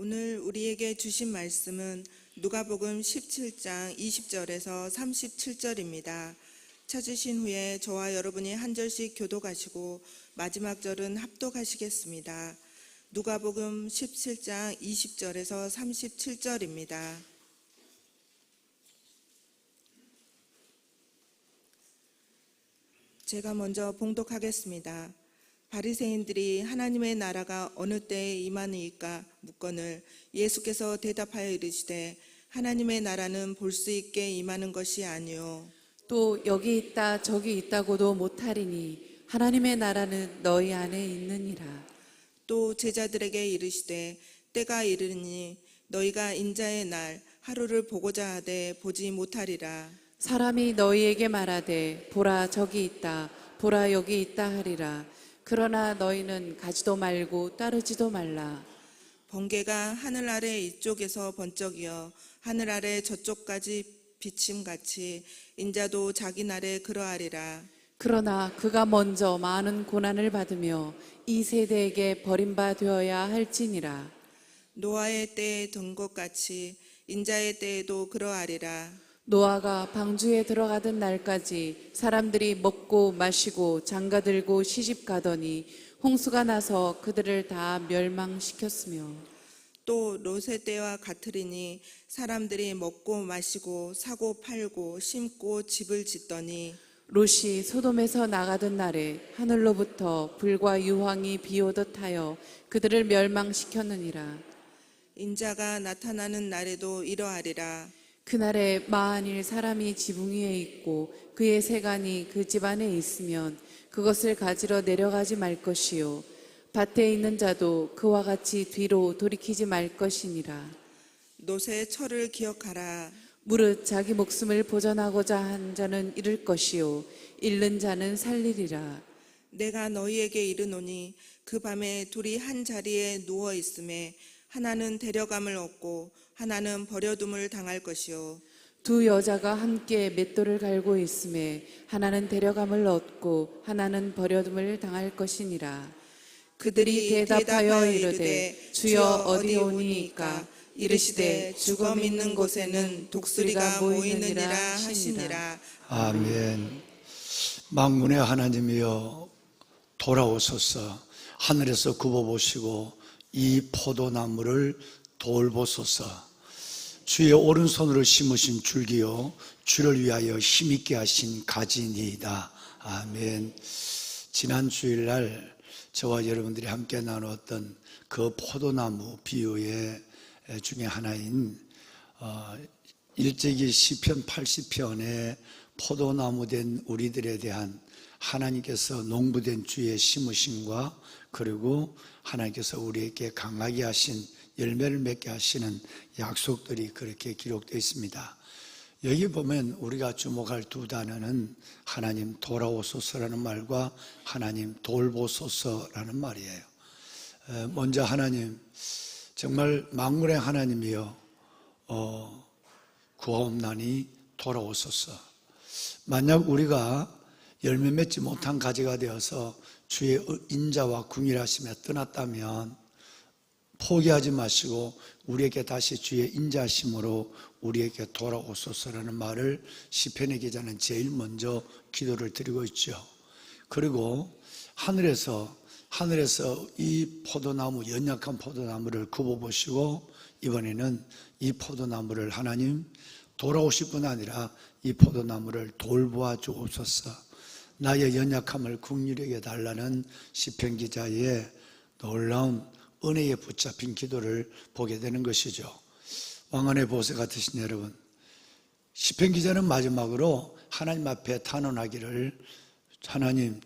오늘 우리에게 주신 말씀은 누가복음 17장 20절에서 37절입니다. 찾으신 후에 저와 여러분이 한 절씩 교독하시고 마지막 절은 합독하시겠습니다. 누가복음 17장 20절에서 37절입니다. 제가 먼저 봉독하겠습니다. 바리새인들이 하나님의 나라가 어느 때에 임하니까 묻거늘 예수께서 대답하여 이르시되 하나님의 나라는 볼 수 있게 임하는 것이 아니요 또 여기 있다 저기 있다고도 못하리니 하나님의 나라는 너희 안에 있느니라. 또 제자들에게 이르시되 때가 이르니 너희가 인자의 날 하루를 보고자 하되 보지 못하리라. 사람이 너희에게 말하되 보라 저기 있다 보라 여기 있다 하리라. 그러나 너희는 가지도 말고 따르지도 말라. 번개가 하늘 아래 이쪽에서 번쩍이어 하늘 아래 저쪽까지 비침같이 인자도 자기 날에 그러하리라. 그러나 그가 먼저 많은 고난을 받으며 이 세대에게 버림받아야 할지니라. 노아의 때에 된 것 같이 인자의 때에도 그러하리라. 노아가 방주에 들어가던 날까지 사람들이 먹고 마시고 장가들고 시집가더니 홍수가 나서 그들을 다 멸망시켰으며 또 롯의 때와 같으리니 사람들이 먹고 마시고 사고 팔고 심고 집을 짓더니 롯이 소돔에서 나가던 날에 하늘로부터 불과 유황이 비오듯 하여 그들을 멸망시켰느니라. 인자가 나타나는 날에도 이러하리라. 그날에 만일 사람이 지붕 위에 있고 그의 세간이 그 집안에 있으면 그것을 가지러 내려가지 말 것이요 밭에 있는 자도 그와 같이 뒤로 돌이키지 말 것이니라. 롯의 철을 기억하라. 무릇 자기 목숨을 보전하고자 한 자는 잃을 것이요 잃는 자는 살리리라. 내가 너희에게 이르노니 그 밤에 둘이 한 자리에 누워 있음에 하나는 데려감을 얻고 하나는 버려둠을 당할 것이요 두 여자가 함께 맷돌을 갈고 있음에 하나는 데려감을 얻고 하나는 버려둠을 당할 것이니라. 그들이 대답하여 이르되 주여 어디 오니이까 이르시되 죽음 있는 곳에는 독수리가 모이느니라 하시니라. 아멘. 만군의 하나님이여 돌아오소서. 하늘에서 굽어보시고 이 포도나무를 돌보소서. 주의 오른손으로 심으신 줄기요 주를 위하여 힘있게 하신 가지니이다. 아멘. 지난 주일날 저와 여러분들이 함께 나누었던 그 포도나무 비유의 중에 하나인 1제기 시편 80편의 포도나무 된 우리들에 대한 하나님께서 농부된 주의 심으심과 그리고 하나님께서 우리에게 강하게 하신 열매를 맺게 하시는 약속들이 그렇게 기록되어 있습니다. 여기 보면 우리가 주목할 두 단어는 하나님 돌아오소서라는 말과 하나님 돌보소서라는 말이에요. 먼저 하나님, 정말 만군의 하나님이여 구하옵나니 돌아오소서. 만약 우리가 열매 맺지 못한 가지가 되어서 주의 인자와 궁일하심에 떠났다면 포기하지 마시고 우리에게 다시 주의 인자심으로 우리에게 돌아오소서라는 말을 시편의 기자는 제일 먼저 기도를 드리고 있죠. 그리고 하늘에서 이 포도나무, 연약한 포도나무를 굽어보시고 이번에는 이 포도나무를 하나님 돌아오실 뿐 아니라 이 포도나무를 돌보아 주옵소서. 나의 연약함을 긍휼히 달라는 시편 기자의 놀라운 은혜에 붙잡힌 기도를 보게 되는 것이죠. 왕안의 보세 같으신 여러분, 시편 기자는 마지막으로 하나님 앞에 탄원하기를 하나님,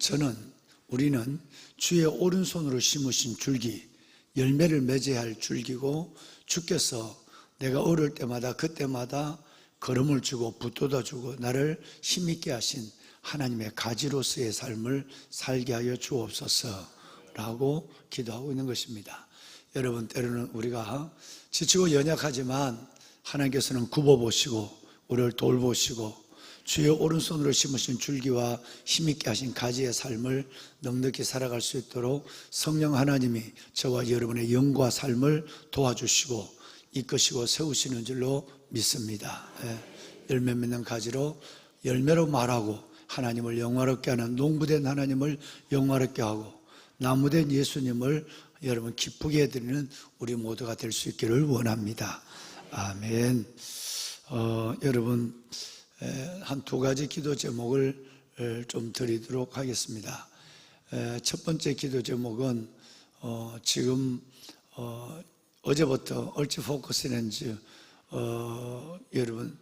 우리는 주의 오른손으로 심으신 줄기, 열매를 맺어야 할 줄기고 주께서 내가 어릴 때마다 그때마다 걸음을 주고 붙돋아주고 나를 힘있게 하신 하나님의 가지로서의 삶을 살게 하여 주옵소서라고 기도하고 있는 것입니다. 여러분, 때로는 우리가 지치고 연약하지만 하나님께서는 굽어보시고 우리를 돌보시고 주의 오른손으로 심으신 줄기와 힘있게 하신 가지의 삶을 넉넉히 살아갈 수 있도록 성령 하나님이 저와 여러분의 영과 삶을 도와주시고 이끄시고 세우시는 줄로 믿습니다. 열매 맺는 가지로 열매로 말하고 하나님을 영화롭게 하는 농부된 하나님을 영화롭게 하고 나무된 예수님을 여러분 기쁘게 해드리는 우리 모두가 될 수 있기를 원합니다. 아멘. 여러분 한 두 가지 기도 제목을 좀 드리도록 하겠습니다. 첫 번째 기도 제목은 지금 어제부터 얼치 포커스 렌즈 여러분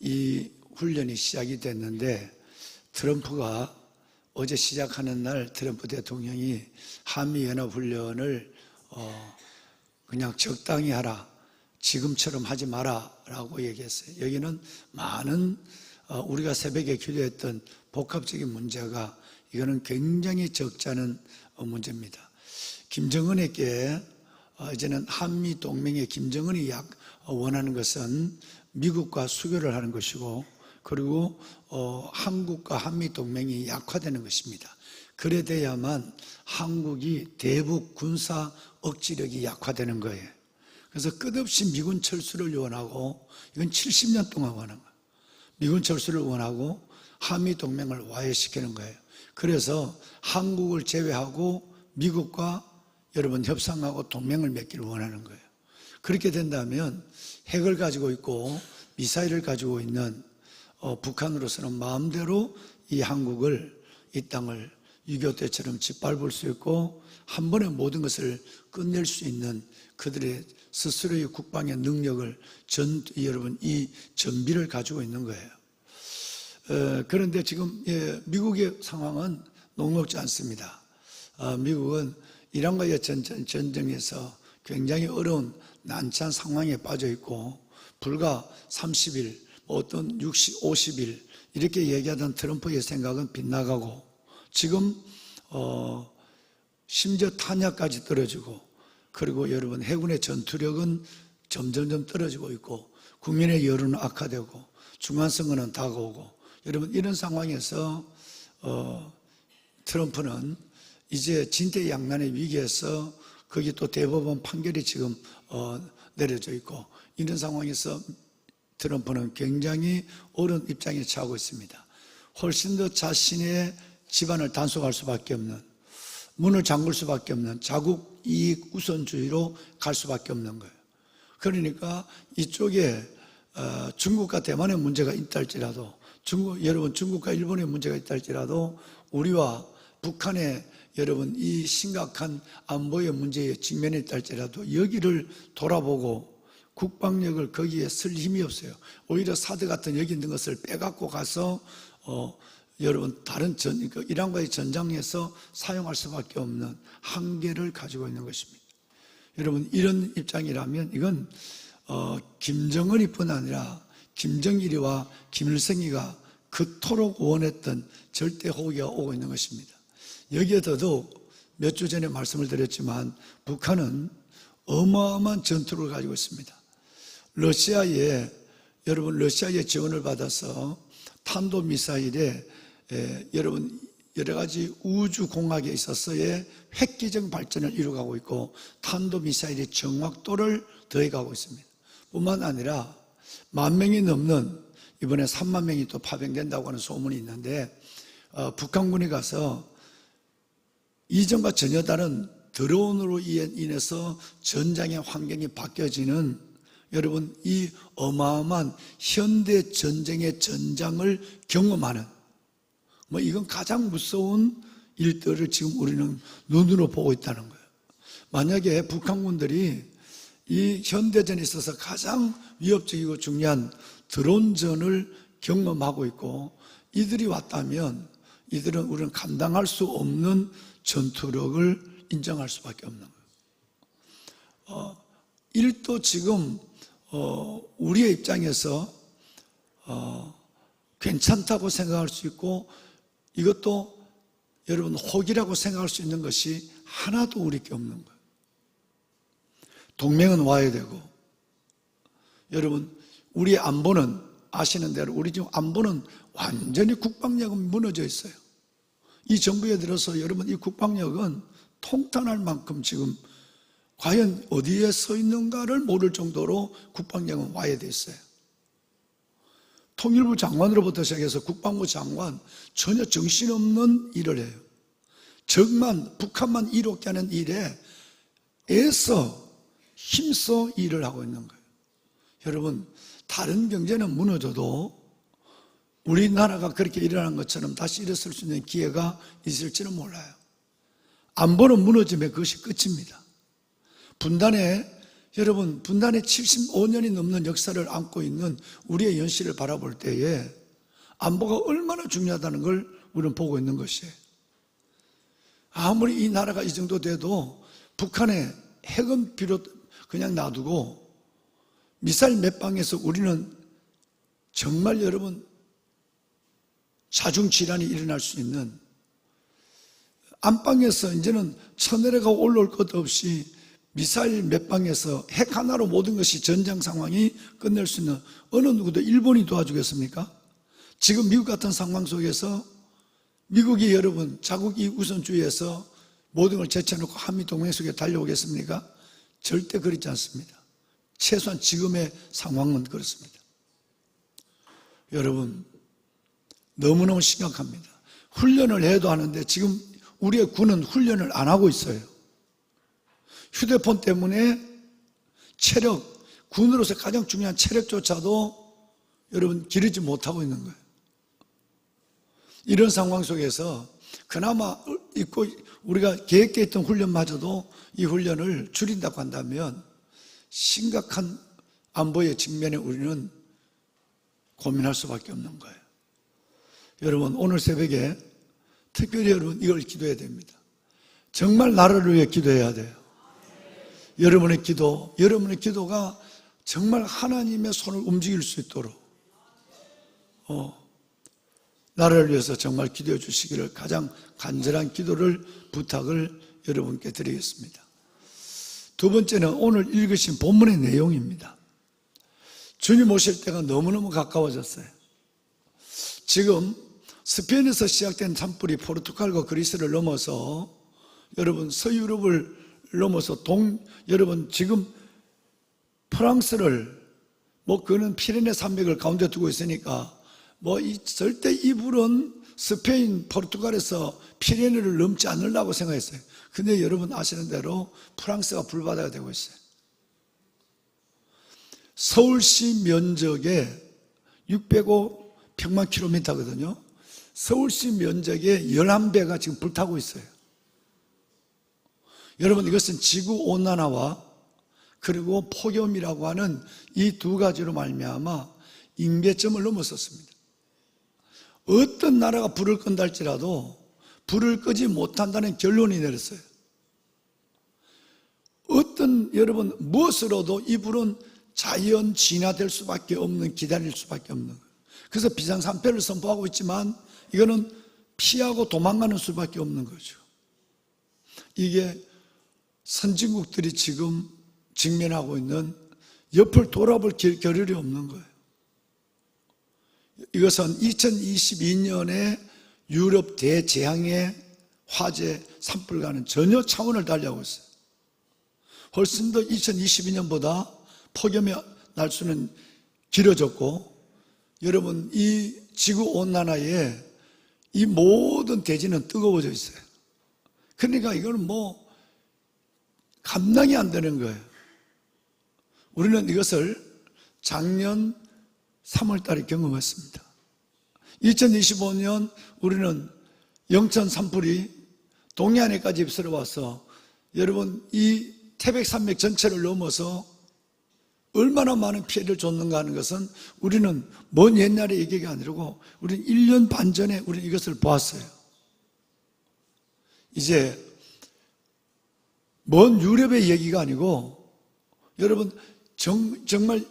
이 훈련이 시작이 됐는데 트럼프가 어제 시작하는 날 트럼프 대통령이 한미연합훈련을 그냥 적당히 하라, 지금처럼 하지 마라 라고 얘기했어요. 여기는 많은 우리가 새벽에 기도했던 복합적인 문제가 이거는 굉장히 적지 않은 문제입니다. 김정은에게 이제는 한미동맹의 김정은이 원하는 것은 미국과 수교를 하는 것이고 그리고 한국과 한미동맹이 약화되는 것입니다. 그래 돼야만 한국이 대북 군사 억지력이 약화되는 거예요. 그래서 끝없이 미군 철수를 원하고 이건 70년 동안 원한 거예요. 미군 철수를 원하고 한미동맹을 와해시키는 거예요. 그래서 한국을 제외하고 미국과 여러분 협상하고 동맹을 맺기를 원하는 거예요. 그렇게 된다면 핵을 가지고 있고 미사일을 가지고 있는 북한으로서는 마음대로 이 한국을, 이 땅을 6.25 때처럼 짓밟을 수 있고 한 번에 모든 것을 끝낼 수 있는 그들의 스스로의 국방의 능력을 여러분 이 전비를 가지고 있는 거예요. 그런데 지금 미국의 상황은 녹록지 않습니다. 미국은 이란과의 전쟁에서 굉장히 어려운 난처한 상황에 빠져 있고 불과 30일, 어떤 60, 50일 이렇게 얘기하던 트럼프의 생각은 빗나가고 지금 심지어 탄약까지 떨어지고 그리고 여러분 해군의 전투력은 점점점 떨어지고 있고 국민의 여론은 악화되고 중간선거는 다가오고 여러분 이런 상황에서 트럼프는 이제 진퇴양난의 위기에서 거기 또 대법원 판결이 지금 내려져 있고 이런 상황에서 트럼프는 굉장히 어려운 입장에 처하고 있습니다. 훨씬 더 자신의 집안을 단속할 수밖에 없는 문을 잠글 수밖에 없는 자국 이익 우선주의로 갈 수밖에 없는 거예요. 그러니까 이쪽에 중국과 대만의 문제가 있다 할지라도 여러분 중국과 일본의 문제가 있다 할지라도 우리와 북한의 여러분 이 심각한 안보의 문제에 직면해 있다 할지라도 여기를 돌아보고 국방력을 거기에 쓸 힘이 없어요. 오히려 사드 같은 여기 있는 것을 빼갖고 가서 여러분 다른 이란과의 전장에서 사용할 수밖에 없는 한계를 가지고 있는 것입니다. 여러분 이런 입장이라면 이건 김정은이뿐 아니라 김정일이와 김일성이가 그토록 원했던 절대 호기가 오고 있는 것입니다. 여기에 더더욱 몇 주 전에 말씀을 드렸지만 북한은 어마어마한 전투를 가지고 있습니다. 러시아의 지원을 받아서 탄도미사일에 여러분 여러 가지 우주공학에 있어서의 획기적 발전을 이루어가고 있고 탄도미사일의 정확도를 더해가고 있습니다. 뿐만 아니라 10,000명이 넘는 이번에 30,000명이 또 파병된다고 하는 소문이 있는데 북한군이 가서 이전과 전혀 다른 드론으로 인해서 전장의 환경이 바뀌어지는 여러분 이 어마어마한 현대 전쟁의 전장을 경험하는 이건 가장 무서운 일들을 지금 우리는 눈으로 보고 있다는 거예요. 만약에 북한군들이 이 현대전에 있어서 가장 위협적이고 중요한 드론전을 경험하고 있고 이들이 왔다면 이들은 우리는 감당할 수 없는 전투력을 인정할 수밖에 없는 거예요. 일도 지금 우리의 입장에서 괜찮다고 생각할 수 있고 이것도 여러분 혹이라고 생각할 수 있는 것이 하나도 우리 게 없는 거예요. 동맹은 와야 되고 여러분 우리의 안보는 아시는 대로 우리 지금 안보는 완전히 국방력은 무너져 있어요. 이 정부에 들어서 여러분 이 국방력은 통탄할 만큼 지금 과연 어디에 서 있는가를 모를 정도로 국방력은 와해되어 있어요. 통일부 장관으로부터 시작해서 국방부 장관 전혀 정신없는 일을 해요. 적만 북한만 이롭게 하는 일에 애써 힘써 일을 하고 있는 거예요. 여러분 다른 경제는 무너져도 우리나라가 그렇게 일어난 것처럼 다시 일어설 수 있는 기회가 있을지는 몰라요. 안보는 무너지면 그것이 끝입니다. 여러분 분단의 75년이 넘는 역사를 안고 있는 우리의 현실을 바라볼 때에 안보가 얼마나 중요하다는 걸 우리는 보고 있는 것이에요. 아무리 이 나라가 이 정도 돼도 북한의 핵은 비롯 그냥 놔두고 미사일 몇 방에서 우리는 정말 여러분 자중질환이 일어날 수 있는 안방에서 이제는 쳐내려가 올라올 것 없이 미사일 몇 방에서 핵 하나로 모든 것이 전장 상황이 끝낼 수 있는 어느 누구도 일본이 도와주겠습니까? 지금 미국 같은 상황 속에서 미국이 여러분 자국이 우선주의해서 모든 걸 제쳐놓고 한미동맹 속에 달려오겠습니까? 절대 그렇지 않습니다. 최소한 지금의 상황은 그렇습니다. 여러분 너무너무 심각합니다. 훈련을 해도 하는데 지금 우리의 군은 훈련을 안 하고 있어요. 휴대폰 때문에 군으로서 가장 중요한 체력조차도 여러분 기르지 못하고 있는 거예요. 이런 상황 속에서 그나마 있고 우리가 계획되어 있던 훈련마저도 이 훈련을 줄인다고 한다면 심각한 안보의 측면에 우리는 고민할 수밖에 없는 거예요. 여러분 오늘 새벽에 특별히 여러분 이걸 기도해야 됩니다. 정말 나라를 위해 기도해야 돼요. 여러분의 기도가 정말 하나님의 손을 움직일 수 있도록 나라를 위해서 정말 기도해 주시기를 가장 간절한 기도를 부탁을 여러분께 드리겠습니다. 두 번째는 오늘 읽으신 본문의 내용입니다. 주님 오실 때가 너무너무 가까워졌어요. 지금 스페인에서 시작된 산불이 포르투갈과 그리스를 넘어서 여러분 서유럽을 넘어서 여러분 지금 프랑스를 그는 피레네 산맥을 가운데 두고 있으니까 절대 이 불은 스페인, 포르투갈에서 피레네를 넘지 않으려고 생각했어요. 근데 여러분 아시는 대로 프랑스가 불바다가 되고 있어요. 서울시 면적의 605평만 킬로미터거든요. 서울시 면적의 11배가 지금 불타고 있어요. 여러분 이것은 지구온난화와 그리고 폭염이라고 하는 이 두 가지로 말미암아 임계점을 넘어섰습니다. 어떤 나라가 불을 끈다 할지라도 불을 끄지 못한다는 결론이 내렸어요. 여러분 무엇으로도 이 불은 자연 진화될 수밖에 없는, 기다릴 수밖에 없는 거예요. 그래서 비상사태를 선포하고 있지만 이거는 피하고 도망가는 수밖에 없는 거죠. 이게 선진국들이 지금 직면하고 있는 옆을 돌아볼 겨를이 없는 거예요. 이것은 2022년에 유럽 대재앙의 화재 산불과는 전혀 차원을 달리하고 있어요. 훨씬 더 2022년보다 폭염의 날수는 길어졌고 여러분 이 지구온난화에 이 모든 대지는 뜨거워져 있어요. 그러니까 이거는 감당이 안 되는 거예요. 우리는 이것을 작년 3월 달에 경험했습니다. 2025년 우리는 영천 산불이 동해안에까지 휩쓸어 와서 여러분 이 태백산맥 전체를 넘어서 얼마나 많은 피해를 줬는가 하는 것은 우리는 먼 옛날의 얘기가 아니고 우리는 1년 반 전에 우리는 이것을 보았어요. 이제 먼 유럽의 얘기가 아니고 여러분 정말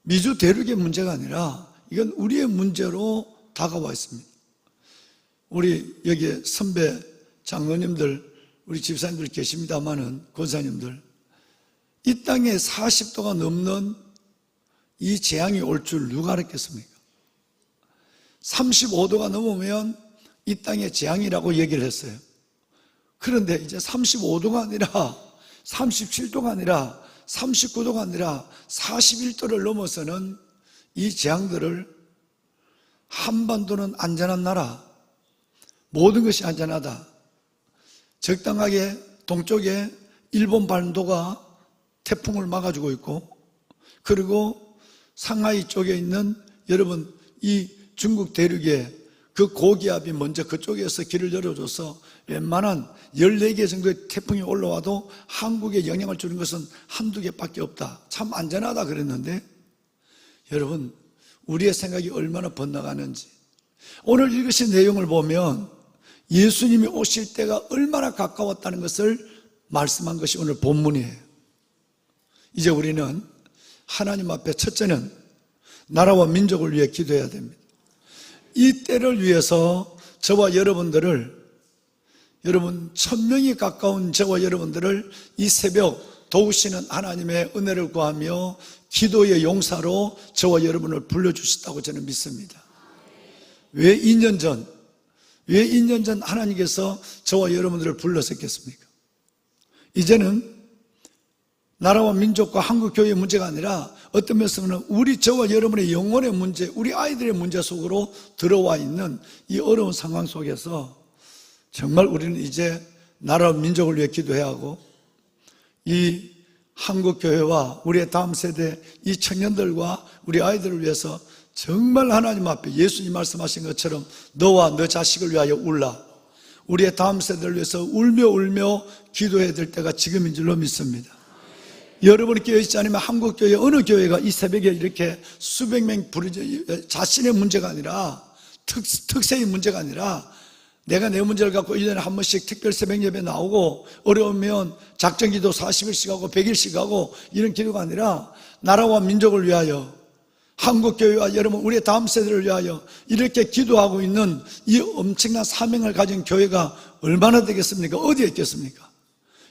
미주 대륙의 문제가 아니라 이건 우리의 문제로 다가와 있습니다. 우리 여기에 선배 장로님들 우리 집사님들 계십니다마는 권사님들 이 땅에 40도가 넘는 이 재앙이 올 줄 누가 알았겠습니까? 35도가 넘으면 이 땅의 재앙이라고 얘기를 했어요. 그런데 이제 35도가 아니라 37도가 아니라 39도가 아니라 41도를 넘어서는 이 재앙들을 한반도는 안전한 나라, 모든 것이 안전하다. 적당하게 동쪽에 일본 반도가 태풍을 막아주고 있고, 그리고 상하이 쪽에 있는 여러분 이 중국 대륙에 그 고기압이 먼저 그쪽에서 길을 열어줘서 웬만한 14개 정도의 태풍이 올라와도 한국에 영향을 주는 것은 한두 개밖에 없다. 참 안전하다 그랬는데, 여러분 우리의 생각이 얼마나 번나가는지, 오늘 읽으신 내용을 보면 예수님이 오실 때가 얼마나 가까웠다는 것을 말씀한 것이 오늘 본문이에요. 이제 우리는 하나님 앞에 첫째는 나라와 민족을 위해 기도해야 됩니다. 이 때를 위해서 저와 여러분들을, 여러분 1000명이 가까운 저와 여러분들을 이 새벽 도우시는 하나님의 은혜를 구하며 기도의 용사로 저와 여러분을 불러주셨다고 저는 믿습니다. 왜 2년 전 하나님께서 저와 여러분들을 불러셨겠습니까? 이제는 나라와 민족과 한국교회의 문제가 아니라 어떤 면에서는 저와 여러분의 영혼의 문제, 우리 아이들의 문제 속으로 들어와 있는 이 어려운 상황 속에서 정말 우리는 이제 나라와 민족을 위해 기도해야 하고, 이 한국교회와 우리의 다음 세대 이 청년들과 우리 아이들을 위해서 정말 하나님 앞에 예수님 말씀하신 것처럼 너와 너 자식을 위하여 울라, 우리의 다음 세대를 위해서 울며 기도해야 될 때가 지금인 줄로 믿습니다. 여러분이 깨어있지 않으면 한국교회 어느 교회가 이 새벽에 이렇게 수백 명 자신의 문제가 아니라 특세의 문제가 아니라 내가 내 문제를 갖고 1년에 한 번씩 특별 새벽 예배 나오고 어려우면 작정기도 40일씩 하고 100일씩 하고 이런 기도가 아니라 나라와 민족을 위하여, 한국교회와 여러분 우리의 다음 세대를 위하여 이렇게 기도하고 있는 이 엄청난 사명을 가진 교회가 얼마나 되겠습니까? 어디에 있겠습니까?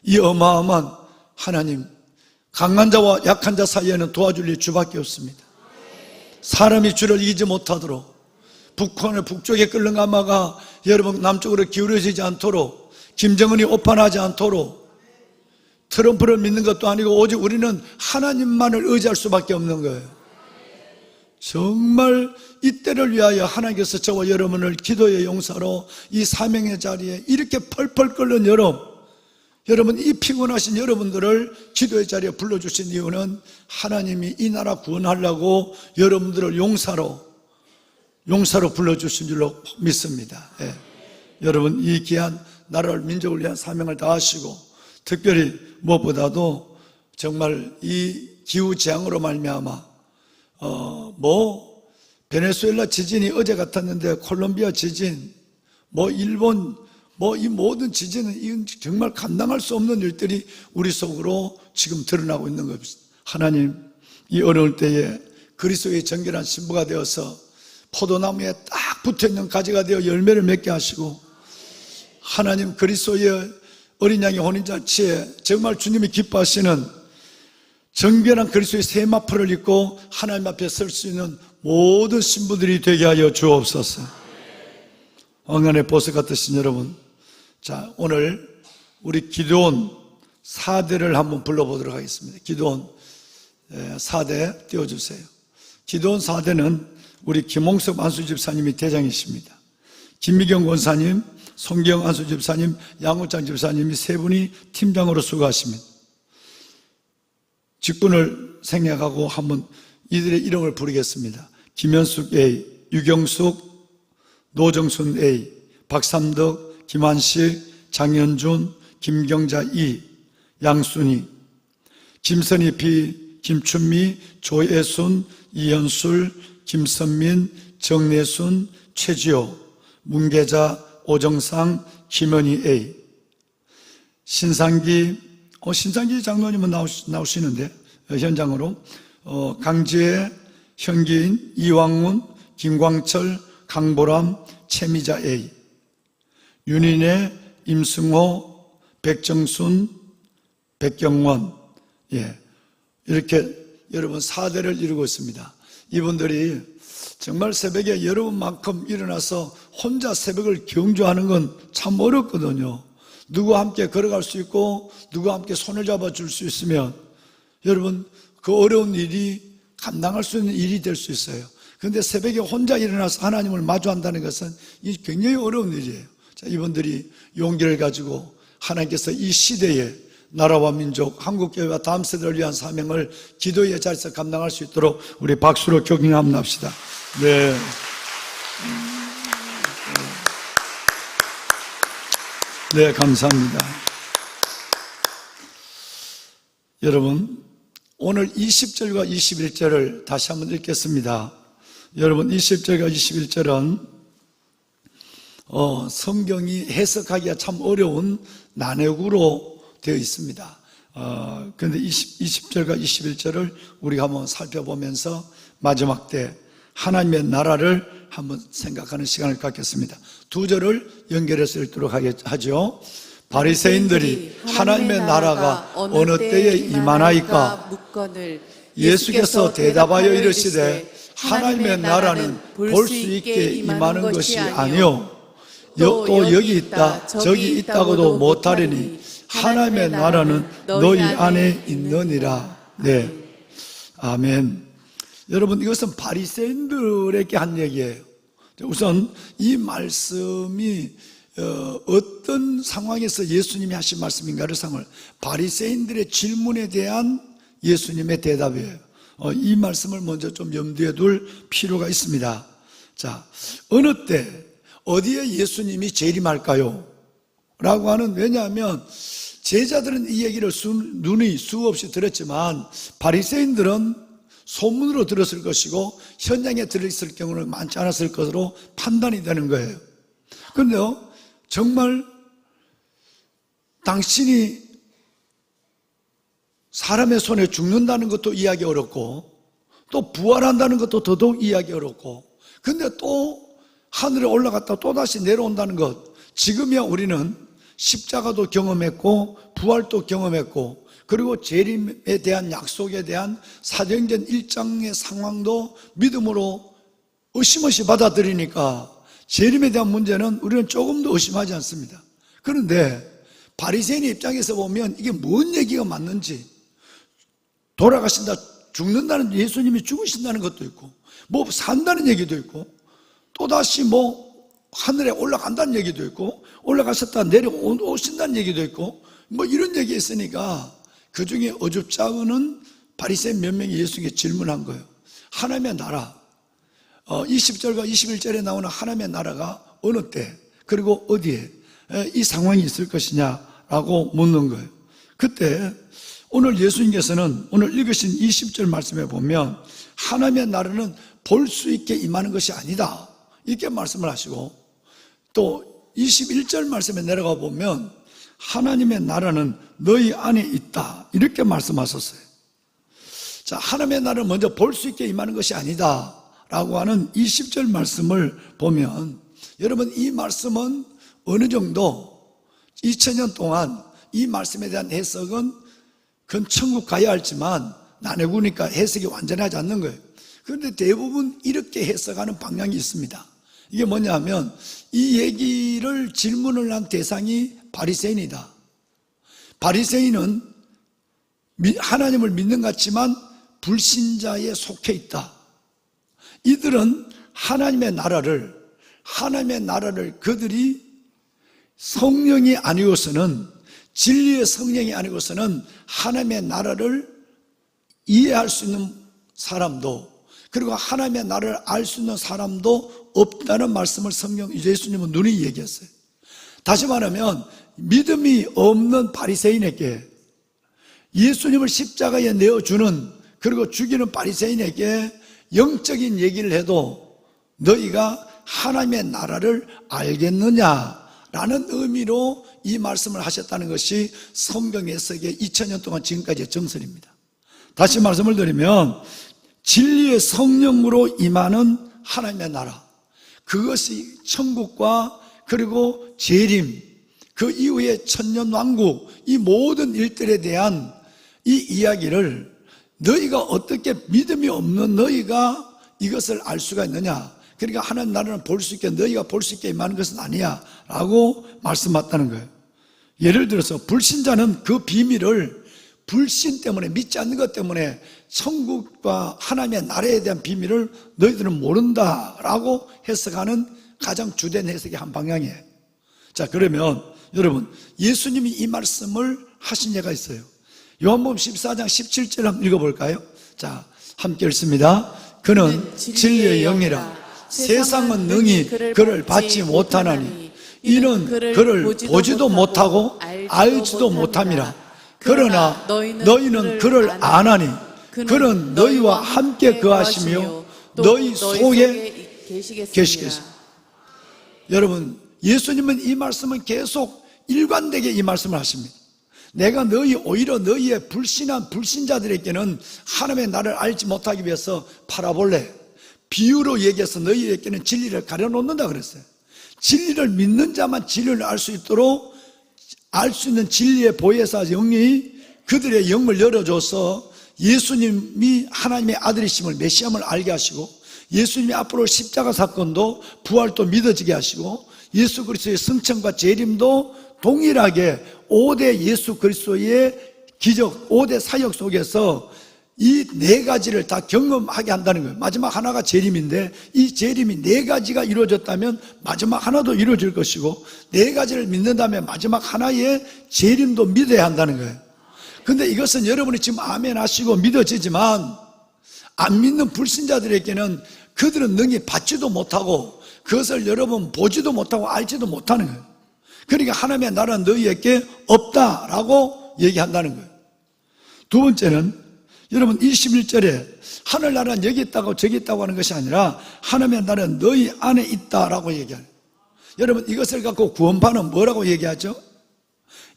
이 어마어마한 하나님, 강한 자와 약한 자 사이에는 도와줄 일 주밖에 없습니다. 사람이 주를 이기지 못하도록 북쪽에 끓는 가마가 여러분 남쪽으로 기울어지지 않도록, 김정은이 오판하지 않도록, 트럼프를 믿는 것도 아니고 오직 우리는 하나님만을 의지할 수밖에 없는 거예요. 정말 이때를 위하여 하나님께서 저와 여러분을 기도의 용사로 이 사명의 자리에 이렇게 펄펄 끓는 여러분 이 피곤하신 여러분들을 기도의 자리에 불러주신 이유는 하나님이 이 나라 구원하려고 여러분들을 용사로 불러주신 줄로 믿습니다. 예. 여러분 이 귀한 나라를 민족을 위한 사명을 다하시고, 특별히 무엇보다도 정말 이 기후재앙으로 말미암아 베네수엘라 지진이 어제 같았는데 콜롬비아 지진, 일본 이 모든 지진은 이건 정말 감당할 수 없는 일들이 우리 속으로 지금 드러나고 있는 겁니다. 하나님 이 어려울 때에 그리스도의 정결한 신부가 되어서 포도나무에 딱 붙어있는 가지가 되어 열매를 맺게 하시고, 하나님 그리스도의 어린 양의 혼인잔치에 정말 주님이 기뻐하시는 정결한 그리스도의 세마포를 입고 하나님 앞에 설 수 있는 모든 신부들이 되게 하여 주옵소서. 왕관의 보석 같으신 여러분, 자 오늘 우리 기드온 4대를 한번 불러보도록 하겠습니다. 기드온 4대 띄워주세요. 기드온 4대는 우리 김홍석 안수집사님이 대장이십니다. 김미경 권사님, 송기영 안수집사님, 양우장 집사님이 세 분이 팀장으로 수고하십니다. 직분을 생략하고 한번 이들의 이름을 부르겠습니다. 김현숙 A, 유경숙, 노정순 A, 박삼덕, 김한식, 장현준, 김경자 E, 양순희, 김선희 B, 김춘미, 조예순, 이현술, 김선민, 정내순, 최지호, 문계자, 오정상, 김현희 A, 신상기 장로님은 나오시는데 현장으로, 강지혜, 현기인, 이왕문, 김광철, 강보람, 최미자 A, 윤인혜, 임승호, 백정순, 백경원, 이렇게 여러분 4대를 이루고 있습니다. 이분들이 정말 새벽에 여러분만큼 일어나서 혼자 새벽을 경주하는 건 참 어렵거든요. 누구와 함께 걸어갈 수 있고 누구와 함께 손을 잡아줄 수 있으면 여러분 그 어려운 일이 감당할 수 있는 일이 될 수 있어요. 그런데 새벽에 혼자 일어나서 하나님을 마주한다는 것은 이 굉장히 어려운 일이에요. 자, 이분들이 용기를 가지고 하나님께서 이 시대에 나라와 민족, 한국교회와 다음 세대를 위한 사명을 기도의 자리에서 감당할 수 있도록 우리 박수로 격려합시다. 네. 네, 감사합니다. 여러분, 오늘 20절과 21절을 다시 한번 읽겠습니다. 여러분, 20절과 21절은 성경이 해석하기가 참 어려운 난해구로 되어 있습니다. 그런데 20절과 21절을 우리가 한번 살펴보면서 마지막 때 하나님의 나라를 한번 생각하는 시간을 갖겠습니다. 두 절을 연결해서 읽도록 하죠. 바리새인들이 하나님의 나라가 어느 때에 임하나이까 묻거늘 예수께서 대답하여 이르시되 하나님의 나라는 볼 수 있게 임하는 것이 아니요 또 여기 있다 저기 있다고도 못하리니 하나님의 나라는 너희 안에 있느니라. 네, 아멘. 여러분, 이것은 바리새인들에게 한 얘기예요. 우선 이 말씀이 어떤 상황에서 예수님이 하신 말씀인가를 바리새인들의 질문에 대한 예수님의 대답이에요. 이 말씀을 먼저 좀 염두에 둘 필요가 있습니다. 자, 어느 때 어디에 예수님이 재림할까요? 라고 하는, 왜냐하면 제자들은 이 얘기를 눈이 수없이 들었지만 바리새인들은 소문으로 들었을 것이고 현장에 들어있을 경우는 많지 않았을 것으로 판단이 되는 거예요. 그런데요, 정말 당신이 사람의 손에 죽는다는 것도 이해하기 어렵고 또 부활한다는 것도 더더욱 이해하기 어렵고, 근데 또 하늘에 올라갔다 또다시 내려온다는 것, 지금이야 우리는 십자가도 경험했고 부활도 경험했고 그리고 재림에 대한 약속에 대한 사도행전 1장의 상황도 믿음으로 의심없이 받아들이니까 재림에 대한 문제는 우리는 조금도 의심하지 않습니다. 그런데 바리새인의 입장에서 보면 이게 뭔 얘기가 맞는지, 돌아가신다, 죽는다는, 예수님이 죽으신다는 것도 있고 뭐 산다는 얘기도 있고 또다시 뭐 하늘에 올라간다는 얘기도 있고 올라가셨다 내려오신다는 얘기도 있고 뭐 이런 얘기 있으니까 그 중에 어줍지 않은 바리새인 몇 명이 예수님께 질문한 거예요. 하나님의 나라, 20절과 21절에 나오는 하나님의 나라가 어느 때 그리고 어디에 이 상황이 있을 것이냐라고 묻는 거예요. 그때 오늘 예수님께서는 오늘 읽으신 20절 말씀에 보면 하나님의 나라는 볼 수 있게 임하는 것이 아니다 이렇게 말씀을 하시고, 또 21절 말씀에 내려가 보면 하나님의 나라는 너희 안에 있다 이렇게 말씀하셨어요. 자, 하나님의 나라를 먼저 볼 수 있게 임하는 것이 아니다 라고 하는 20절 말씀을 보면, 여러분 이 말씀은 어느 정도 2000년 동안 이 말씀에 대한 해석은 그건 천국 가야 할지만 난해구니까 해석이 완전하지 않는 거예요. 그런데 대부분 이렇게 해석하는 방향이 있습니다. 이게 뭐냐면 이 얘기를 질문을 한 대상이 바리새인이다. 바리새인은 하나님을 믿는 것 같지만 불신자에 속해 있다. 이들은 하나님의 나라를 그들이 성령이 아니고서는, 진리의 성령이 아니고서는 하나님의 나라를 이해할 수 있는 사람도, 그리고 하나님의 나라를 알 수 있는 사람도 없다는 말씀을 예수님은 눈이 얘기했어요. 다시 말하면 믿음이 없는 바리새인에게, 예수님을 십자가에 내어주는 그리고 죽이는 바리새인에게 영적인 얘기를 해도 너희가 하나님의 나라를 알겠느냐라는 의미로 이 말씀을 하셨다는 것이 성경 해석의 2000년 동안 지금까지의 정설입니다. 다시 말씀을 드리면 진리의 성령으로 임하는 하나님의 나라, 그것이 천국과 그리고 재림, 그 이후에 천년왕국, 이 모든 일들에 대한 이 이야기를 너희가 어떻게, 믿음이 없는 너희가 이것을 알 수가 있느냐? 그러니까 하나님 나라는 볼 수 있게, 너희가 볼 수 있게 임하는 것은 아니야 라고 말씀하셨다는 거예요. 예를 들어서 불신자는 그 비밀을 불신 때문에, 믿지 않는 것 때문에 천국과 하나님의 나라에 대한 비밀을 너희들은 모른다라고 해석하는 가장 주된 해석이 한 방향이에요. 자, 그러면 여러분, 예수님이 이 말씀을 하신 예가 있어요. 요한복음 14장 17절 한번 읽어볼까요? 자, 함께 읽습니다. 그는 진리의 영이라 세상은 능히 그를 받지 못하나니 이는 그를 보지도 못하고 알지도 못함이라. 그러나 너희는 그를 아나니 그는 너희와 함께 거하시며 너희 속에 계시겠습니다. 여러분, 예수님은 이 말씀은 계속 일관되게 이 말씀을 하십니다. 내가 오히려 너희의 불신한 불신자들에게는 하나님의 나라를 알지 못하기 위해서 파라볼레, 비유로 얘기해서 너희에게는 진리를 가려놓는다 그랬어요. 진리를 믿는 자만 진리를 알 수 있도록 알 수 있는 진리의 보혜사 영이 그들의 영을 열어줘서 예수님이 하나님의 아들이심을, 메시아임을 알게 하시고, 예수님이 앞으로 십자가 사건도 부활도 믿어지게 하시고, 예수 그리스도의 승천과 재림도 동일하게 5대 예수 그리스도의 기적, 5대 사역 속에서 이 네 가지를 다 경험하게 한다는 거예요. 마지막 하나가 재림인데 이 재림이 네 가지가 이루어졌다면 마지막 하나도 이루어질 것이고, 네 가지를 믿는다면 마지막 하나의 재림도 믿어야 한다는 거예요. 근데 이것은 여러분이 지금 아멘 하시고 믿어지지만 안 믿는 불신자들에게는 그들은 능히 받지도 못하고 그것을 여러분 보지도 못하고 알지도 못하는 거예요. 그러니까 하나님의 나라는 너희에게 없다라고 얘기한다는 거예요. 두 번째는 여러분 21절에 하늘나라는 여기 있다고 저기 있다고 하는 것이 아니라 하나님의 나라는 너희 안에 있다라고 얘기해요. 여러분, 이것을 갖고 구원파는 뭐라고 얘기하죠?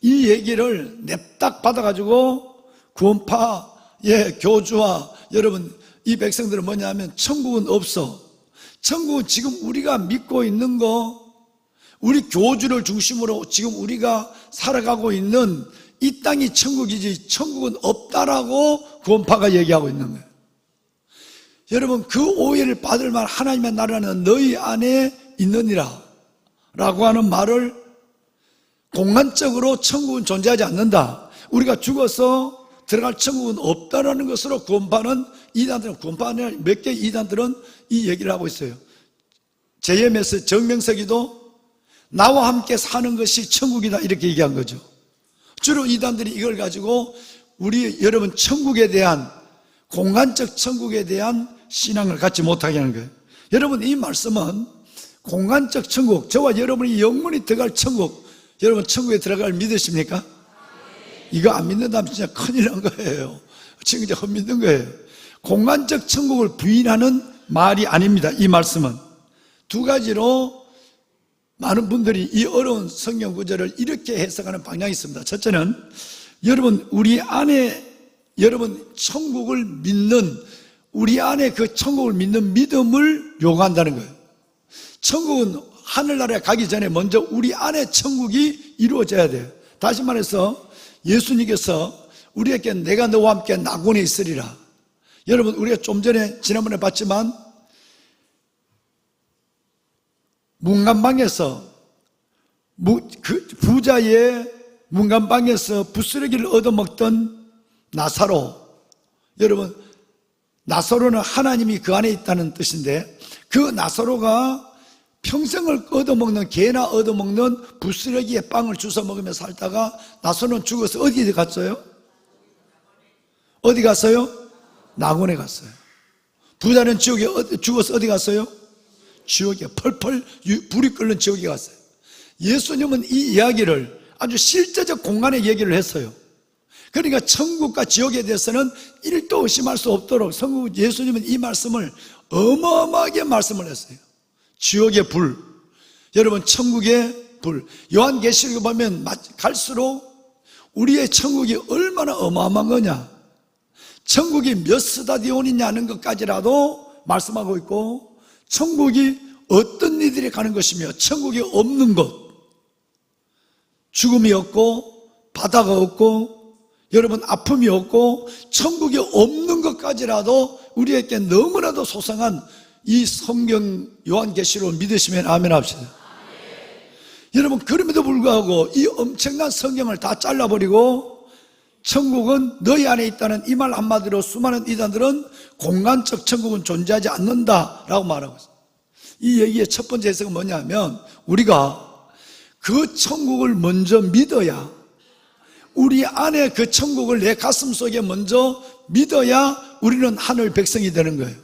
이 얘기를 냅딱 받아가지고 구원파의 교주와 여러분 이 백성들은 뭐냐면 천국은 없어. 천국은 지금 우리가 믿고 있는 거, 우리 교주를 중심으로 지금 우리가 살아가고 있는 이 땅이 천국이지 천국은 없다라고 구원파가 얘기하고 있는 거예요. 여러분, 그 오해를 받을 만 하나님의 나라는 너희 안에 있느니라 라고 하는 말을 공간적으로 천국은 존재하지 않는다, 우리가 죽어서 들어갈 천국은 없다라는 것으로 구원파는, 이단들은, 구원파 아니라 몇 개 이단들은 이 얘기를 하고 있어요. JMS 정명석이도 나와 함께 사는 것이 천국이다 이렇게 얘기한 거죠. 주로 이단들이 이걸 가지고 여러분 천국에 대한, 공간적 천국에 대한 신앙을 갖지 못하게 하는 거예요. 여러분, 이 말씀은 공간적 천국, 저와 여러분이 영원히 들어갈 천국, 여러분 천국에 들어갈 믿으십니까? 이거 안 믿는다면 진짜 큰일 난 거예요. 지금 이제 헛믿는 거예요. 공간적 천국을 부인하는 말이 아닙니다. 이 말씀은 두 가지로 많은 분들이 이 어려운 성경 구절을 이렇게 해석하는 방향이 있습니다. 첫째는 여러분 우리 안에, 여러분 천국을 믿는, 우리 안에 그 천국을 믿는 믿음을 요구한다는 거예요. 천국은 하늘나라에 가기 전에 먼저 우리 안에 천국이 이루어져야 돼요. 다시 말해서 예수님께서 우리에게 내가 너와 함께 낙원에 있으리라. 여러분, 우리가 좀 전에 지난번에 봤지만 문간방에서 그 부자의 문간방에서 부스러기를 얻어먹던 나사로, 여러분 나사로는 하나님이 그 안에 있다는 뜻인데, 그 나사로가 평생을 얻어먹는, 개나 얻어먹는 부스러기에 빵을 주워 먹으며 살다가 나사로는 죽어서 어디 갔어요? 어디 갔어요? 낙원에 갔어요. 부자는 지옥에 죽어서 어디 갔어요? 지옥에 펄펄 불이 끓는 지옥에 갔어요. 예수님은 이 이야기를 아주 실제적 공간에 얘기를 했어요. 그러니까 천국과 지옥에 대해서는 1도 의심할 수 없도록 예수님은 이 말씀을 어마어마하게 말씀을 했어요. 지옥의 불, 여러분 천국의 불. 요한계시록에 보면 갈수록 우리의 천국이 얼마나 어마어마한 거냐, 천국이 몇 스타디온이냐는 것까지라도 말씀하고 있고, 천국이 어떤 이들이 가는 것이며 천국이 없는 것, 죽음이 없고 바다가 없고 여러분, 아픔이 없고 천국이 없는 것까지라도 우리에게 너무나도 소중한 이 성경 요한계시록을 믿으시면 아멘 합시다. 여러분, 그럼에도 불구하고 이 엄청난 성경을 다 잘라버리고 천국은 너희 안에 있다는 이 말 한마디로 수많은 이단들은 공간적 천국은 존재하지 않는다라고 말하고 있어요. 이 얘기의 첫 번째 해석은 뭐냐면, 우리가 그 천국을 먼저 믿어야, 우리 안에 그 천국을 내 가슴 속에 먼저 믿어야 우리는 하늘 백성이 되는 거예요.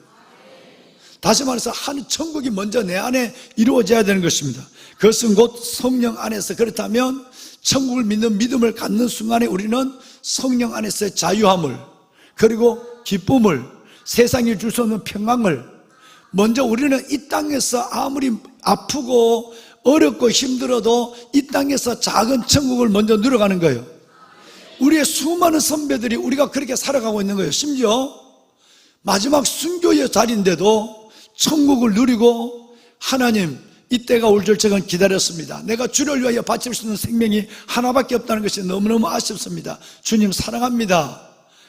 다시 말해서 천국이 먼저 내 안에 이루어져야 되는 것입니다. 그것은 곧 성령 안에서, 그렇다면 천국을 믿는 믿음을 갖는 순간에 우리는 성령 안에서의 자유함을, 그리고 기쁨을, 세상이 줄 수 없는 평강을, 먼저 우리는 이 땅에서 아무리 아프고 어렵고 힘들어도 이 땅에서 작은 천국을 먼저 누려가는 거예요. 우리의 수많은 선배들이 우리가 그렇게 살아가고 있는 거예요. 심지어 마지막 순교의 자리인데도 천국을 누리고, 하나님, 이때가 올 줄 저는 기다렸습니다. 내가 주를 위하여 바칠 수 있는 생명이 하나밖에 없다는 것이 너무너무 아쉽습니다. 주님 사랑합니다.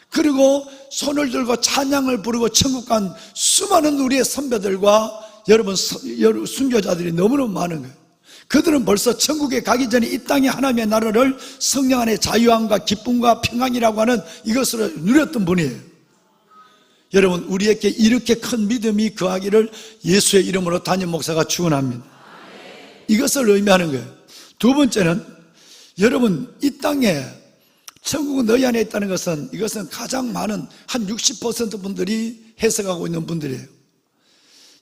그리고 손을 들고 찬양을 부르고 천국 간 수많은 우리의 선배들과 여러분 순교자들이 너무너무 많은 거예요. 그들은 벌써 천국에 가기 전에 이 땅의 하나님의 나라를 성령 안에 자유함과 기쁨과 평안이라고 하는 이것으로 누렸던 분이에요. 여러분, 우리에게 이렇게 큰 믿음이 거하기를 예수의 이름으로 담임 목사가 축원합니다. 이것을 의미하는 거예요. 두 번째는, 여러분, 이 땅에 천국은 너희 안에 있다는 것은, 이것은 가장 많은 한 60% 분들이 해석하고 있는 분들이에요.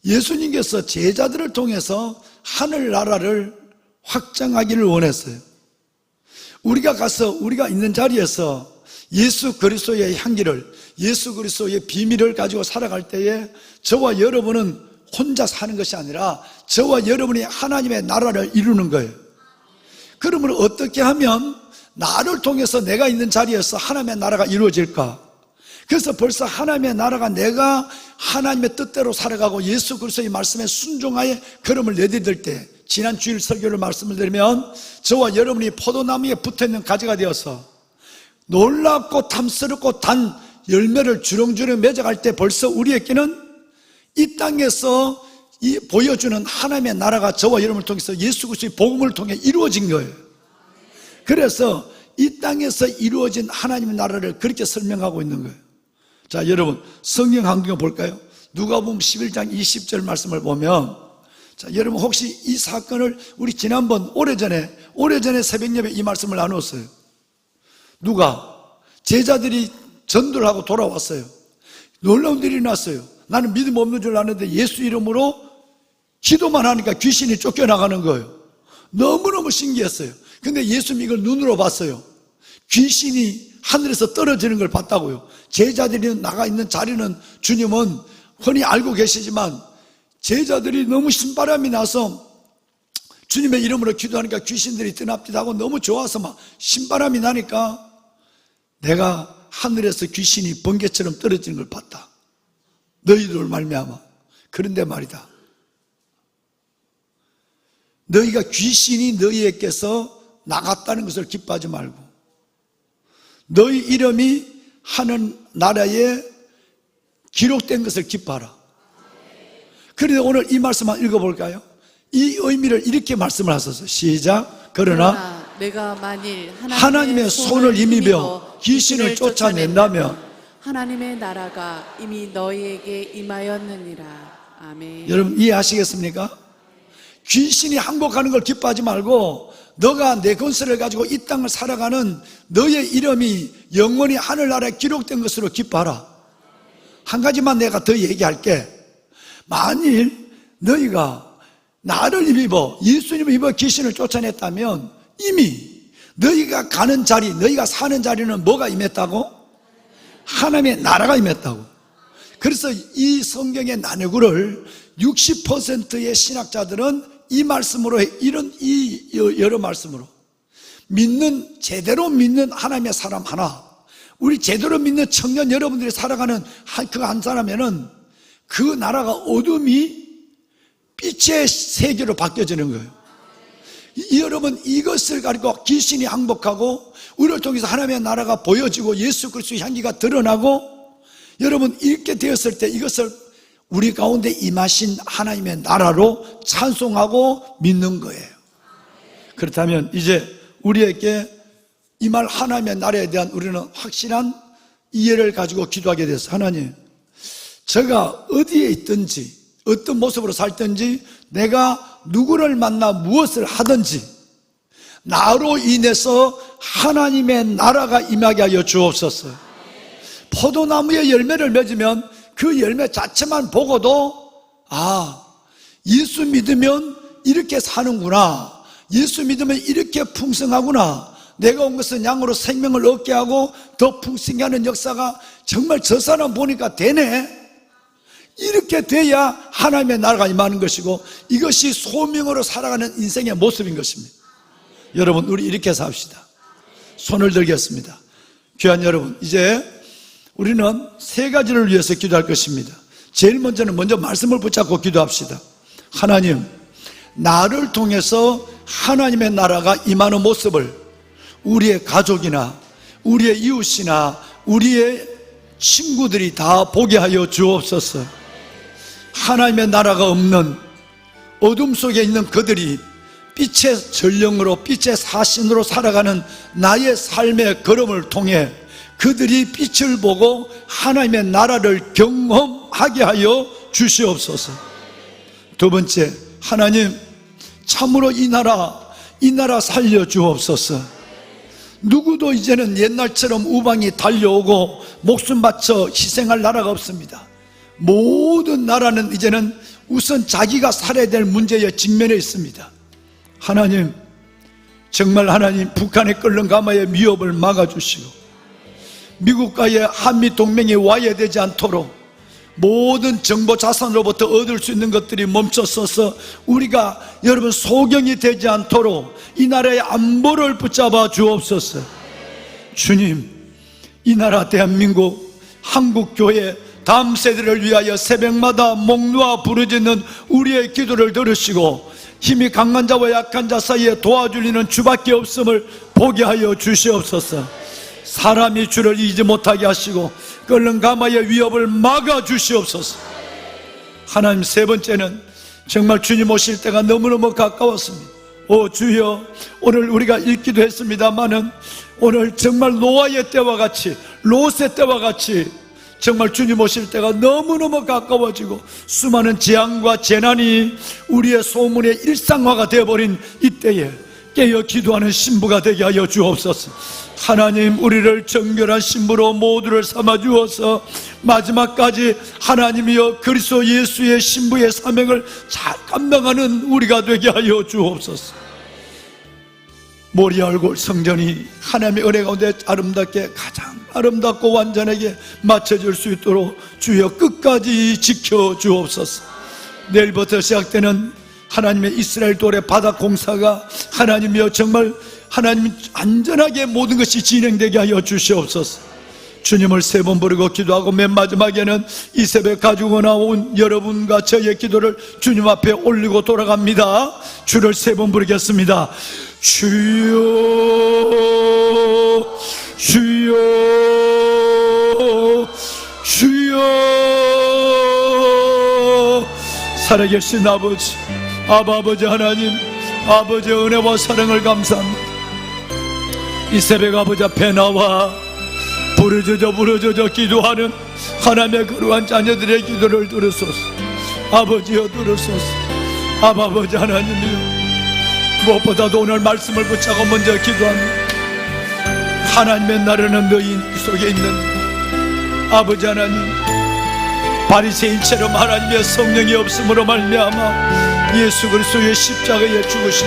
예수님께서 제자들을 통해서 하늘나라를 확장하기를 원했어요. 우리가 가서 우리가 있는 자리에서 예수 그리스도의 향기를, 예수 그리스도의 비밀을 가지고 살아갈 때에 저와 여러분은 혼자 사는 것이 아니라 저와 여러분이 하나님의 나라를 이루는 거예요. 그러면 어떻게 하면 나를 통해서 내가 있는 자리에서 하나님의 나라가 이루어질까? 그래서 벌써 하나님의 나라가, 내가 하나님의 뜻대로 살아가고 예수 그리스도의 말씀에 순종하여 걸음을 내디딜 때, 지난 주일 설교를 말씀을 드리면 저와 여러분이 포도나무에 붙어있는 가지가 되어서 놀랍고 탐스럽고 단 열매를 주렁주렁 맺어갈 때 벌써 우리에게는 이 땅에서 보여주는 하나님의 나라가 저와 여러분을 통해서 예수 그리스도의 복음을 통해 이루어진 거예요. 그래서 이 땅에서 이루어진 하나님의 나라를 그렇게 설명하고 있는 거예요. 자, 여러분, 성경 한번 볼까요? 누가복음 11장 20절 말씀을 보면, 자, 여러분 혹시 이 사건을 우리 지난번 오래전에 새벽 예배 이 말씀을 나눴어요. 누가 제자들이 전도를 하고 돌아왔어요. 놀라운 일이 났어요. 나는 믿음 없는 줄 아는데 예수 이름으로 기도만 하니까 귀신이 쫓겨나가는 거예요. 너무너무 신기했어요. 근데 예수님이 이걸 눈으로 봤어요. 귀신이 하늘에서 떨어지는 걸 봤다고요. 제자들이 나가 있는 자리는 주님은 흔히 알고 계시지만, 제자들이 너무 신바람이 나서 주님의 이름으로 기도하니까 귀신들이 뜨납디하고 너무 좋아서 막 신바람이 나니까 내가 하늘에서 귀신이 번개처럼 떨어지는 걸 봤다. 너희들 말미암아. 그런데 말이다, 너희가 귀신이 너희에게서 나갔다는 것을 기뻐하지 말고 너희 이름이 하는 나라에 기록된 것을 기뻐하라. 그런데 오늘 이 말씀 한번 읽어볼까요? 이 의미를 이렇게 말씀을 하셨어요. 시작. 그러나 내가 만일 하나님의 손을 힘입어 귀신을 쫓아낸다면 하나님의 나라가 이미 너희에게 임하였느니라. 아멘. 여러분 이해하시겠습니까? 귀신이 항복하는 걸 기뻐하지 말고 너가 내 건설을 가지고 이 땅을 살아가는 너의 이름이 영원히 하늘나라에 기록된 것으로 기뻐하라. 한 가지만 내가 더 얘기할게. 만일 너희가 나를 힘입어, 예수님을 힘입어 귀신을 쫓아냈다면 이미 너희가 가는 자리, 너희가 사는 자리는 뭐가 임했다고? 하나님의 나라가 임했다고. 그래서 이 성경의 나누구를 60%의 신학자들은 이 말씀으로, 여러 말씀으로 제대로 믿는 하나님의 사람 하나, 우리 제대로 믿는 청년 여러분들이 살아가는 그 한 사람에는 그 나라가 어둠이 빛의 세계로 바뀌어지는 거예요. 여러분, 이것을 가지고 귀신이 항복하고 우리를 통해서 하나님의 나라가 보여지고 예수 그리스도의 향기가 드러나고, 여러분 이렇게 되었을 때 이것을 우리 가운데 임하신 하나님의 나라로 찬송하고 믿는 거예요. 그렇다면 이제 우리에게 임할 하나님의 나라에 대한 우리는 확실한 이해를 가지고 기도하게 됐어요. 하나님, 제가 어디에 있든지 어떤 모습으로 살든지 내가 누구를 만나 무엇을 하든지 나로 인해서 하나님의 나라가 임하게 하여 주옵소서. 포도나무에 열매를 맺으면 그 열매 자체만 보고도 예수 믿으면 이렇게 사는구나, 예수 믿으면 이렇게 풍성하구나, 내가 온 것은 양으로 생명을 얻게 하고 더 풍성하게 하는 역사가 정말 저 사람 보니까 되네, 이렇게 돼야 하나님의 나라가 임하는 것이고, 이것이 소명으로 살아가는 인생의 모습인 것입니다. 여러분, 우리 이렇게 삽시다. 손을 들겠습니다. 귀한 여러분, 이제 우리는 세 가지를 위해서 기도할 것입니다. 제일 먼저는 말씀을 붙잡고 기도합시다. 하나님, 나를 통해서 하나님의 나라가 임하는 모습을 우리의 가족이나 우리의 이웃이나 우리의 친구들이 다 보게 하여 주옵소서. 하나님의 나라가 없는 어둠 속에 있는 그들이 빛의 전령으로, 빛의 사신으로 살아가는 나의 삶의 걸음을 통해 그들이 빛을 보고 하나님의 나라를 경험하게 하여 주시옵소서. 두 번째, 하나님, 참으로 이 나라 살려 주옵소서. 누구도 이제는 옛날처럼 우방이 달려오고 목숨 바쳐 희생할 나라가 없습니다. 모든 나라는 이제는 우선 자기가 살아야 될 문제에 직면해 있습니다. 하나님, 정말 하나님, 북한의 끓는 가마의 위협을 막아주시고 미국과의 한미 동맹이 와해되지 않도록 모든 정보 자산으로부터 얻을 수 있는 것들이 멈춰서서 우리가 여러분 소경이 되지 않도록 이 나라의 안보를 붙잡아 주옵소서. 주님, 이 나라 대한민국 한국교회 다음 세대를 위하여 새벽마다 목 놓아 부르짖는 우리의 기도를 들으시고 힘이 강한 자와 약한 자 사이에 도와주리는 주밖에 없음을 보게 하여 주시옵소서. 사람이 주를 이기지 못하게 하시고 끓는 가마의 위협을 막아 주시옵소서. 하나님, 세 번째는 정말 주님 오실 때가 너무너무 가까웠습니다. 오 주여, 오늘 우리가 읽기도 했습니다마는 오늘 정말 노아의 때와 같이, 롯의 때와 같이 정말 주님 오실 때가 너무너무 가까워지고 수많은 재앙과 재난이 우리의 소문의 일상화가 되어버린 이때에 깨어 기도하는 신부가 되게 하여 주옵소서. 하나님, 우리를 정결한 신부로 모두를 삼아 주어서 마지막까지 하나님이여 그리스도 예수의 신부의 사명을 잘 감당하는 우리가 되게 하여 주옵소서. 모리아 얼굴 성전이 하나님의 은혜 가운데 아름답게, 가장 아름답고 완전하게 맞춰질 수 있도록 주여 끝까지 지켜 주옵소서. 내일부터 시작되는 하나님의 이스라엘 돌의 바다 공사가 하나님이여 정말 하나님 안전하게 모든 것이 진행되게 하여 주시옵소서. 주님을 세 번 부르고 기도하고 맨 마지막에는 이 새벽 가지고 나온 여러분과 저의 기도를 주님 앞에 올리고 돌아갑니다. 주를 세 번 부르겠습니다. 주여, 주여, 주여. 살아계신 아버지, 아버지 하나님, 아버지의 은혜와 사랑을 감사합니다. 이 새벽 아버지 앞에 나와 부르짖어 기도하는 하나님의 거룩한 자녀들의 기도를 들으소서. 아버지여 들으소서. 아버지 하나님이여, 무엇보다도 오늘 말씀을 붙잡고 먼저 기도합니다. 하나님의 나라는 너희 속에 있는 아버지 하나님, 바리새인처럼 하나님의 성령이 없음으로 말미암아 예수 그리스도의 십자가에 죽으신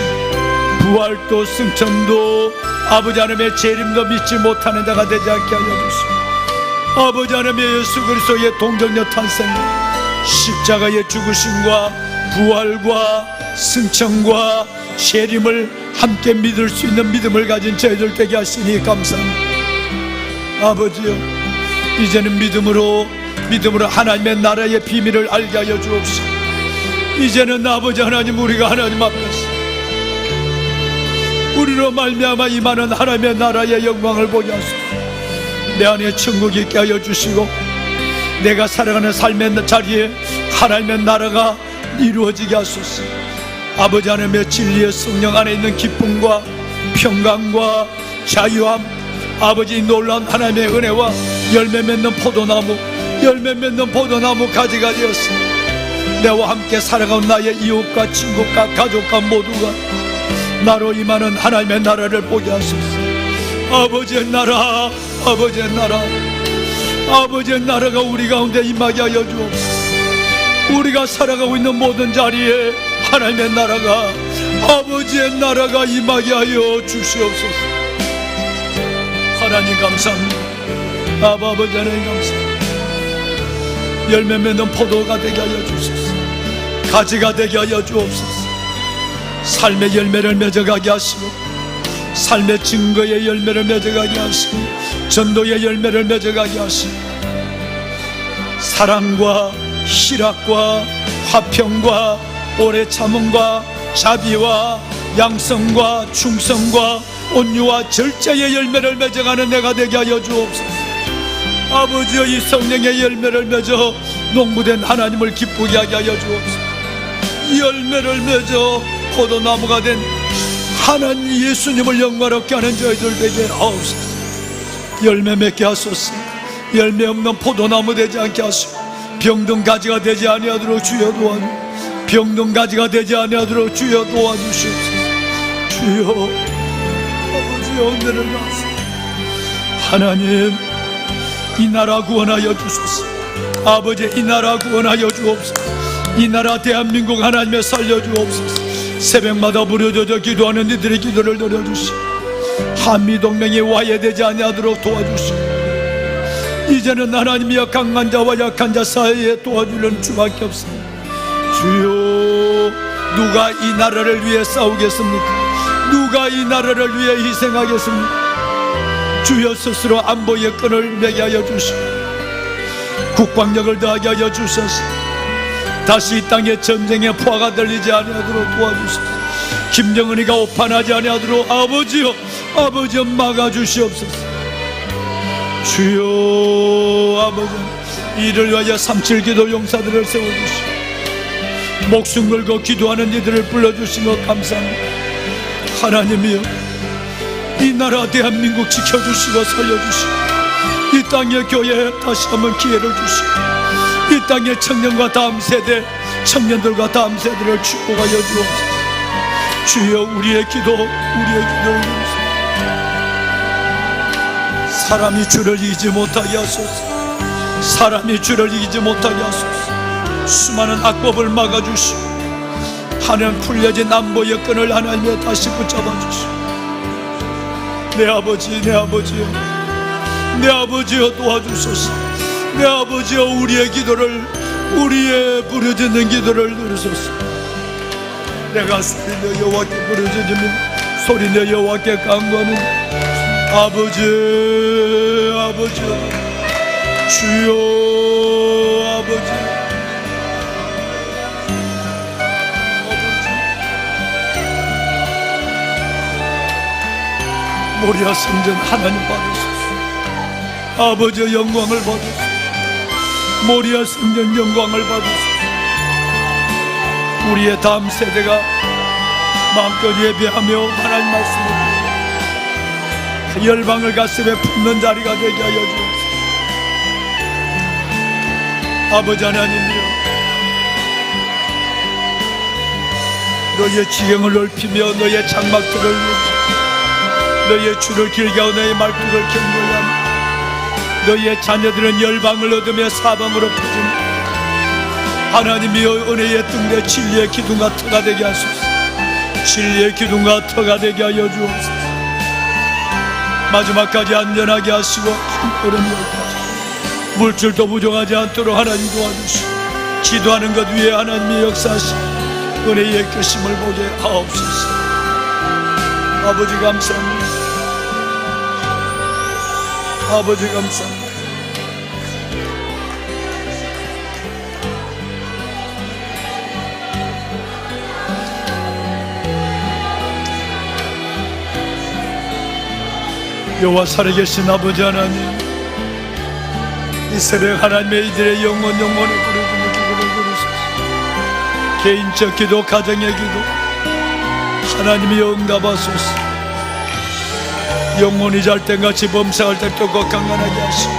부활도 승천도 아버지 하나님의 재림도 믿지 못하는 자가 되지 않게 하여 주시고, 아버지 하나님의 예수 그리스도의 동정녀 탄생, 십자가의 죽으심과 부활과 승천과 재림을 함께 믿을 수 있는 믿음을 가진 저희들 되게 하시니 감사합니다. 아버지여, 이제는 믿음으로 하나님의 나라의 비밀을 알게 하여 주옵시고, 이제는 아버지 하나님, 우리가 하나님 앞에서 우리로 말미암아 임하는 하나님의 나라의 영광을 보게 하소서. 내 안에 천국이 있게 하여 주시고 내가 살아가는 삶의 자리에 하나님의 나라가 이루어지게 하소서. 아버지 하나님의 진리의 성령 안에 있는 기쁨과 평강과 자유함, 아버지 놀라운 하나님의 은혜와 열매 맺는 포도나무 가지가 되었으니 내와 함께 살아가는 나의 이웃과 친구과 가족과 모두가 나로 임하는 하나님의 나라를 보게 하소서. 아버지의 나라, 아버지의 나라, 아버지의 나라가 우리 가운데 임하게 하여 주옵소서. 우리가 살아가고 있는 모든 자리에 하나님의 나라가, 아버지의 나라가 임하게 하여 주시옵소서. 하나님 감사합니다. 아버지 하나님 감사합니다. 열매 맺는 포도가 되게 하여 주옵소서. 가지가 되게 하여 주옵소서. 삶의 열매를 맺어가게 하시고 삶의 증거의 열매를 맺어가게 하시고 전도의 열매를 맺어가게 하시고 사랑과 희락과 화평과 오래 참음과 자비와 양성과 충성과 온유와 절제의 열매를 맺어가는 내가 되게 하여 주옵소서. 아버지여, 이 성령의 열매를 맺어 농부된 하나님을 기쁘게 하게 하여 주옵소서. 열매를 맺어 포도나무가 된 하나님 예수님을 영광롭게 하는 저희들 되게 하옵소서. 열매 맺게 하소서. 열매 없는 포도나무 되지 않게 하시고 병든 가지가 되지 아니하도록 주여 도와주시옵소서. 병든 가지가 되지 아니하도록 주여 도와주시옵소서. 주여, 아버지여, 은혜를 나서 하나님, 이 나라 구원하여 주소서. 아버지, 이 나라 구원하여 주옵소서. 이 나라 대한민국 하나님의 살려주옵소서. 새벽마다 부르짖어 기도하는 이들의 기도를 들어주시고 한미동맹이 와해되지 아니하도록 도와주시고 이제는 하나님이여 강한 자와 약한 자 사이에 도와주는 주밖에 없습니다. 주여, 누가 이 나라를 위해 싸우겠습니까? 누가 이 나라를 위해 희생하겠습니까? 주여 스스로 안보의 끈을 매게 하여 주시고 국방력을 더하게 하여 주소서. 다시 이 땅에 전쟁의 포화가 들리지 아니하도록 도와주소서. 김정은이가 오판하지 아니하도록 아버지여, 아버지여 막아주시옵소서. 주여, 아버지, 이를 위하여 3.7기도 용사들을 세워주시고 목숨 걸고 기도하는 이들을 불러주신 것 감사합니다. 하나님이여, 이 나라 대한민국 지켜주시고 살려주시고 이 땅의 교회에 다시 한번 기회를 주시고 이 땅의 청년과 다음 세대, 청년들과 다음 세대를 축복하여 주옵소서. 주여, 우리의 기도를 주옵소서. 사람이 주를 이기지 못하게 하소서. 사람이 주를 이기지 못하게 하소서. 수많은 악법을 막아주시고 하나님 풀려진 안보의 끈을 하나님에 다시 붙잡아 주시고 내 아버지, 내 아버지여, 내 아버지여 도와주소서. 내 아버지여, 우리의 기도를, 우리의 부르짖는 기도를 들으소서. 내가 소리내 여호와께 부르짖으면 소리내 여호와께 간구하는 아버지, 아버지, 주여, 아버지, 아버지. 모리아 성전 하나님 받으소서. 아버지 영광을 받으소서. 모리아 성전 영광을 받으소서. 우리의 다음 세대가 마음껏 예배하며 하나님 말씀을 듣고 열방을 가슴에 품는 자리가 되게 하여 주옵소서. 아버지 하나님이여, 너의 지경을 넓히며 너의 장막들을 넓히며 너의 줄을 길게 하고 너의 말뚝을 견고히 하며 너의 자녀들은 열방을 얻으며 사방으로 퍼집니다. 하나님이여, 은혜의 등대 진리의 기둥과 터가 되게 하소서. 진리의 기둥과 터가 되게 하여 주옵소서. 마지막까지 안전하게 하시고 한 걸음 여기까지 물줄도 부족하지 않도록 하나님 도와주시고 기도하는 것 위에 하나님의 역사하시고 은혜의 결심을 보게 하옵소서. 아버지 감사합니다. 아버지 감사합니다. 여호와 살아계신 아버지 하나님, 이 새벽 하나님의 이들의 영혼의 부르짖는 기도를 들으소서. 개인적 기도, 가정의 기도 하나님이 응답하소서. 영혼이 잘 때같이 범사할 때 또 강건하게 하시고,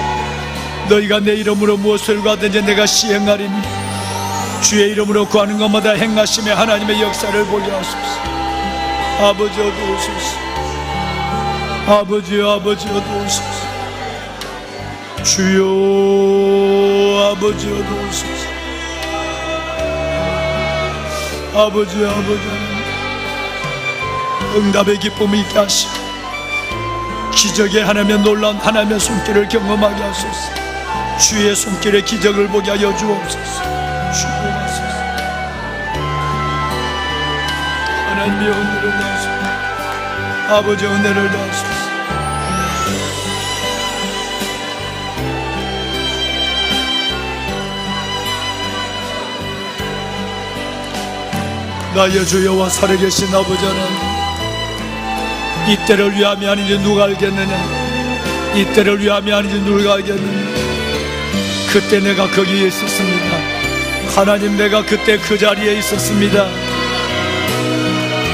너희가 내 이름으로 무엇을 구하든지 내가 시행하리니 주의 이름으로 구하는 것마다 행하심에 하나님의 역사를 보게 하소서. 아버지 어두우소서. 아버지여, 아버지 어두우소서. 주여, 아버지 어두우소서. 아버지여, 아버지 하나님, 응답의 기쁨이 있게 하시고 기적의 하나님의 놀라운 하나님의 손길을 경험하게 하소서. 주의 손길의 기적을 보게 하여 주옵소서. 축복하소서. 하나님의 은혜를 다하소서. 아버지의 은혜를 다하소서. 나의 주 여호와 살아계신 아버지 하나님, 이 때를 위함이 아닌지 누가 알겠느냐? 이 때를 위함이 아닌지 누가 알겠느냐? 그때 내가 거기에 있었습니다. 하나님, 내가 그때 그 자리에 있었습니다.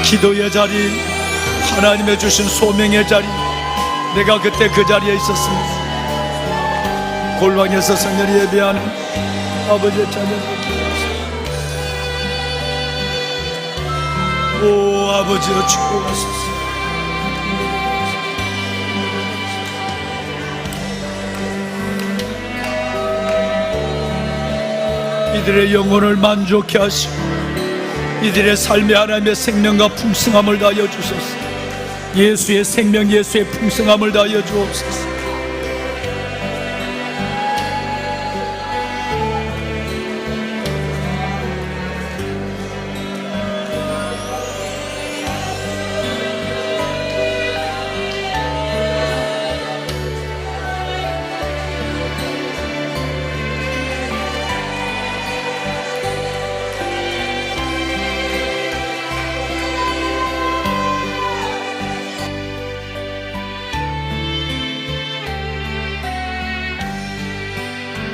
기도의 자리, 하나님의 주신 소명의 자리, 내가 그때 그 자리에 있었습니다. 골방에서 성전에 예배하는 아버지의 자녀들, 오 아버지여 축복하소서. 이들의 영혼을 만족케 하시고 이들의 삶에 하나님의 생명과 풍성함을 다하여 주소서. 예수의 생명, 예수의 풍성함을 다하여 주옵소서.